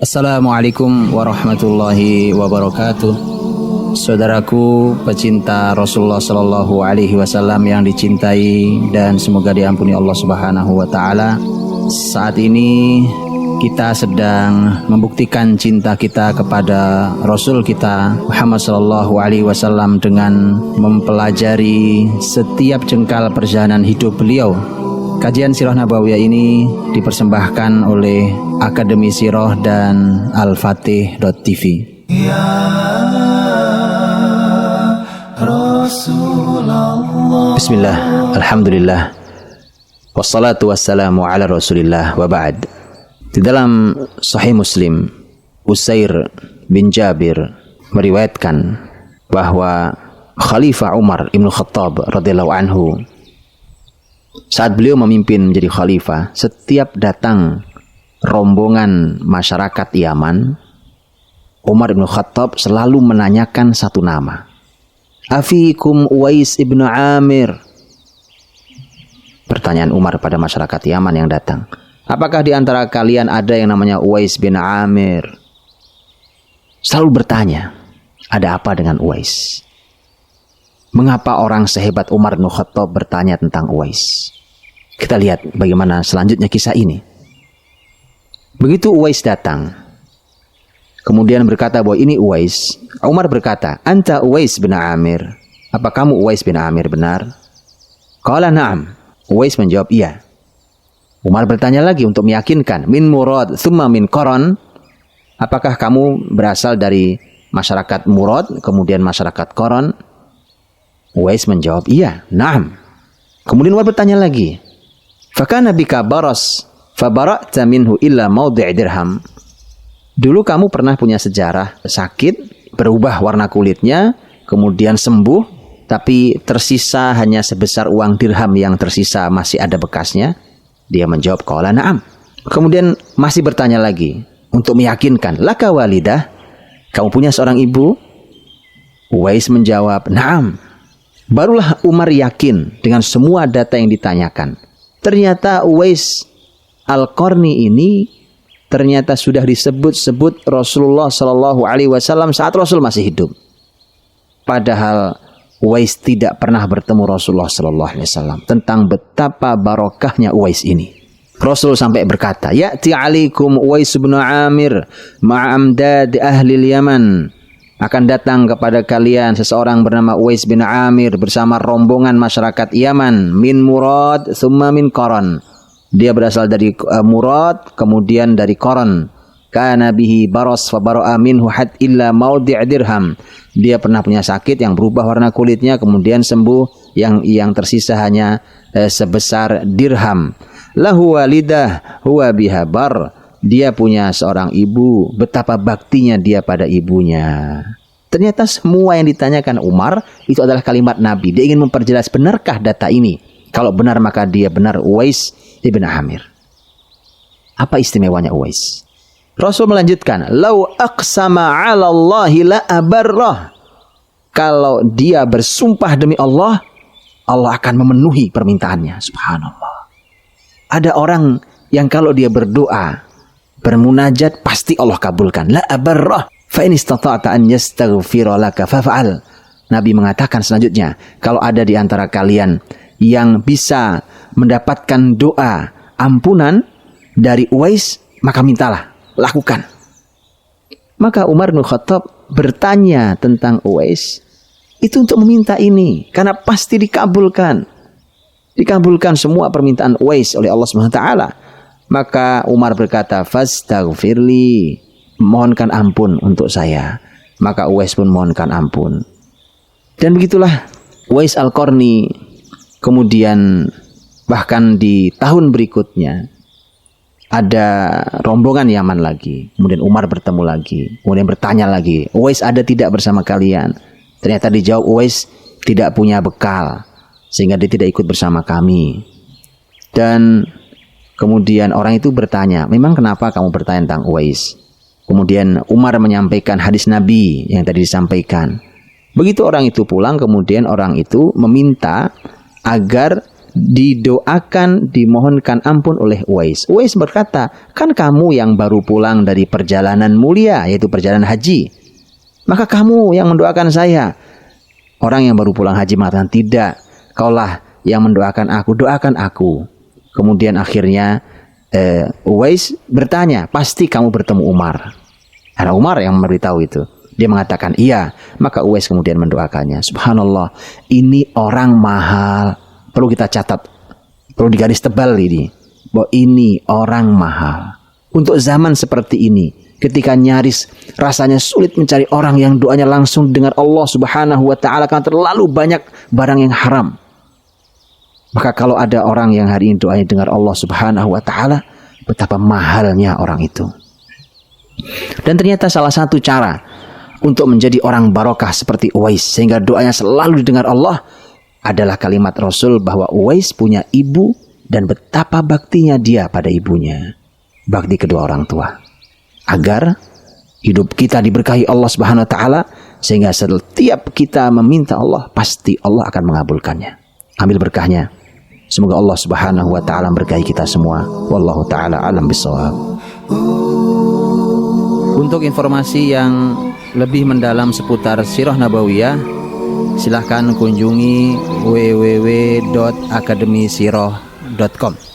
Assalamualaikum warahmatullahi wabarakatuh. Saudaraku pecinta Rasulullah Sallallahu Alaihi Wasallam yang dicintai dan semoga diampuni Allah Subhanahu Wa Taala. Saat ini kita sedang membuktikan cinta kita kepada Rasul kita Muhammad Sallallahu Alaihi Wasallam dengan mempelajari setiap jengkal perjalanan hidup beliau. Kajian Sirah Nabawiyah ini dipersembahkan oleh Akademi Sirah dan Al-Fatih.tv. Ya Rasulullah. Bismillah, alhamdulillah, wassalatu wassalamu ala rasulillah, wa ba'd. Di dalam Sahih Muslim, Usair bin Jabir meriwayatkan bahwa Khalifah Umar ibn Khattab radhiyallahu anhu, saat beliau memimpin menjadi khalifah, setiap datang rombongan masyarakat Yaman, Umar bin Khattab selalu menanyakan satu nama. Afikum Uwais ibn Amir. Pertanyaan Umar pada masyarakat Yaman yang datang. Apakah di antara kalian ada yang namanya Uwais bin Amir? Selalu bertanya, ada apa dengan Uwais? Mengapa orang sehebat Umar bin Khattab bertanya tentang Uwais? Kita lihat bagaimana selanjutnya kisah ini. Begitu Uwais datang, kemudian berkata bahwa ini Uwais. Umar berkata, Anta Uwais bin Amir. Apa kamu Uwais bin Amir benar? Qala na'am. Uwais menjawab iya. Umar bertanya lagi untuk meyakinkan, Min Murad thumma min Qaran. Apakah kamu berasal dari masyarakat Murad kemudian masyarakat Qaran? Uwais menjawab iya, na'am. Kemudian Umar bertanya lagi, fakana bika baras fabara'ta minhu illa maudhi' dirham. Dulu kamu pernah punya sejarah sakit, berubah warna kulitnya, kemudian sembuh, tapi tersisa hanya sebesar uang dirham yang tersisa masih ada bekasnya. Dia menjawab qala na'am. Kemudian masih bertanya lagi untuk meyakinkan, laka walidah, kamu punya seorang ibu? Uwais menjawab na'am. Barulah Umar yakin dengan semua data yang ditanyakan. Ternyata Uwais Al-Qarni ini ternyata sudah disebut-sebut Rasulullah Sallallahu Alaihi Wasallam saat Rasul masih hidup. Padahal Uwais tidak pernah bertemu Rasulullah Sallallahu Alaihi Wasallam. Tentang betapa barokahnya Uwais ini, Rasul sampai berkata, Ya'ti alaikum Uwais bin Amir ma'amdad ahli Yaman. Akan datang kepada kalian seseorang bernama Uwais bin Amir bersama rombongan masyarakat Yaman, min Murad thumma min Qaran. Dia berasal dari Murad kemudian dari Qaran. Kana bihi baras fa bara'a minhu had illa maudhi' dirham. Dia pernah punya sakit yang berubah warna kulitnya kemudian sembuh, yang tersisa hanya sebesar dirham. Lahu walidah huwa biha bar. Dia punya seorang ibu, betapa baktinya dia pada ibunya. Ternyata semua yang ditanyakan Umar itu adalah kalimat Nabi. Dia ingin memperjelas, benarkah data ini? Kalau benar maka dia benar Uwais ibn Amir. Apa istimewanya Uwais? Rasul melanjutkan, Lau aqsama 'ala Allahi la abarrah. Kalau dia bersumpah demi Allah, Allah akan memenuhi permintaannya. Subhanallah. Ada orang yang kalau dia berdoa, bermunajat, pasti Allah kabulkan. La abarrah fa in istata'ta an yastaghfira laka faf'al. Nabi mengatakan selanjutnya, kalau ada di antara kalian yang bisa mendapatkan doa ampunan dari Uwais, maka mintalah, lakukan. Maka Umar bin Khattab bertanya tentang Uwais itu untuk meminta ini, karena pasti dikabulkan. Dikabulkan semua permintaan Uwais oleh Allah Subhanahu wa taala. Maka Umar berkata, fastaghfirli, mohonkan ampun untuk saya. Maka Uwais pun mohonkan ampun. Dan begitulah Uwais Al-Qarni. Kemudian bahkan di tahun berikutnya ada rombongan Yaman lagi. Kemudian Umar bertemu lagi. Kemudian bertanya lagi, Uwais ada tidak bersama kalian? Ternyata dijawab, Uwais tidak punya bekal sehingga dia tidak ikut bersama kami. Dan kemudian orang itu bertanya, memang kenapa kamu bertanya tentang Uwais? Kemudian Umar menyampaikan hadis Nabi yang tadi disampaikan. Begitu orang itu pulang, kemudian orang itu meminta agar didoakan, dimohonkan ampun oleh Uwais. Uwais berkata, kan kamu yang baru pulang dari perjalanan mulia, yaitu perjalanan haji. Maka kamu yang mendoakan saya. Orang yang baru pulang haji mengatakan, tidak, kaulah yang mendoakan aku, doakan aku. Kemudian akhirnya Uwais bertanya, pasti kamu bertemu Umar. Karena Umar yang memberitahu itu. Dia mengatakan iya. Maka Uwais kemudian mendoakannya. Subhanallah, ini orang mahal. Perlu kita catat, perlu digaris tebal ini, bahwa ini orang mahal. Untuk zaman seperti ini, ketika nyaris rasanya sulit mencari orang yang doanya langsung dengan Allah Subhanahu wa ta'ala karena terlalu banyak barang yang haram. Maka kalau ada orang yang hari ini doanya dengar Allah Subhanahu wa ta'ala, betapa mahalnya orang itu. Dan ternyata salah satu cara untuk menjadi orang barokah seperti Uwais, sehingga doanya selalu didengar Allah, adalah kalimat Rasul bahwa Uwais punya ibu dan betapa baktinya dia pada ibunya. Bakti kedua orang tua. Agar hidup kita diberkahi Allah Subhanahu wa ta'ala, sehingga setiap kita meminta Allah, pasti Allah akan mengabulkannya. Ambil berkahnya. Semoga Allah Subhanahu wa ta'ala berkahi kita semua. Wallahu ta'ala alam bisawab. Untuk informasi yang lebih mendalam seputar Sirah Nabawiyah, silahkan kunjungi www.akademisirah.com.